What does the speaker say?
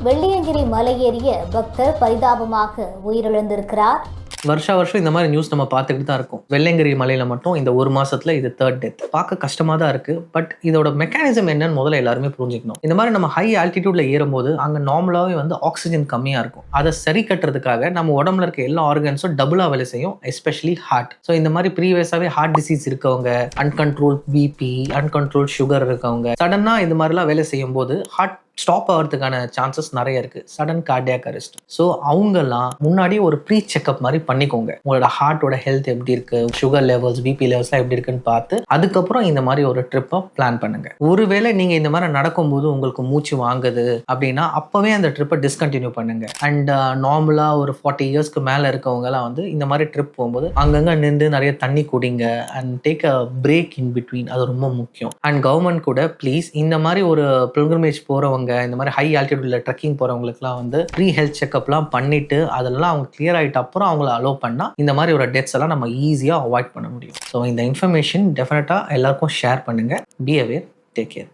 வெள்ளியங்கிரி மலையேறிய பக்தர் பரிதாபமாக உயிரிழந்திருக்கிறார். வருஷம் இந்த மாதிரி நியூஸ் நம்ம பார்த்துக்கிட்டு தான் இருக்கும். வெள்ளியங்கிரி மலையில மட்டும் இந்த ஒரு மாசத்துல இது 3rd டெத். பார்க்க கஷ்டமா தான் இருக்கு. பட் இதோட மெக்கானிசம் என்னன்னு முதல்ல எல்லாருமே புரிஞ்சுக்கணும். இந்த மாதிரி நம்ம ஹை ஆல்டிடியூட்ல ஏறும்போது அங்க நார்மலாவே ஆக்சிஜன் கம்மியா இருக்கும். அதை சரி கட்டுறதுக்காக நம்ம உடம்புல இருக்க எல்லா ஆர்கன்ஸும் டபுளா வேலை செய்யும், எஸ்பெஷலி ஹார்ட். ஸோ இந்த மாதிரி ப்ரீவியஸாவே ஹார்ட் டிசீஸ் இருக்கவங்க, அன்கண்ட்ரோல் பிபி, அன்கண்ட்ரோல் சுகர் இருக்கவங்க சடனா இந்த மாதிரிலாம் வேலை செய்யும் போது ஹார்ட் ஸ்டாப் ஆகிறதுக்கான சான்சஸ் நிறைய இருக்கு. Sudden cardiac arrest. ஸோ அவங்கெல்லாம் முன்னாடி ஒரு ப்ரீ செக்அப் மாதிரி பண்ணிக்கோங்க. உங்களோட ஹார்ட்டோட ஹெல்த் எப்படி இருக்கு, சுகர் லெவல்ஸ், பிபி லெவல்ஸ்லாம் எப்படி இருக்குன்னு பார்த்து அதுக்கப்புறம் இந்த மாதிரி ஒரு ட்ரிப்பை பிளான் பண்ணுங்க. ஒருவேளை நீங்க இந்த மாதிரி நடக்கும்போது உங்களுக்கு மூச்சு வாங்குது அப்படின்னா அப்பவே அந்த ட்ரிப்பை டிஸ்கண்டினியூ பண்ணுங்க. அண்ட் நார்மலா ஒரு 40 இயர்ஸ்க்கு மேல இருக்கவங்க எல்லாம் இந்த மாதிரி ட்ரிப் போகும்போது அங்கங்க நின்று நிறைய தண்ணி குடிங்க and take a break in between. அது ரொம்ப முக்கியம். அண்ட் கவர்மெண்ட் கூட ப்ளீஸ் இந்த மாதிரி ஒரு பில்கிரிமேஜ் போறவங்க, இந்த மாதிரி ஹை ஆல்டிடியூட்ல ட்ரெக்கிங் போறவங்களுக்குலாம் ப்ரீ ஹெல்த் செக்அப்லாம் பண்ணிட்டு அதெல்லாம் அவங்க கிளியர் ஆகிட்ட அப்புறம் அவங்கள அலோவ் பண்ணா இந்த மாதிரி ஒரு டெத்ஸ் எல்லாம் நம்ம ஈஸியாக அவாய்ட் பண்ண முடியும். ஸோ இந்த இன்ஃபர்மேஷன் டெஃபினட்டா எல்லாருக்கும் ஷேர் பண்ணுங்க. Be aware, take care.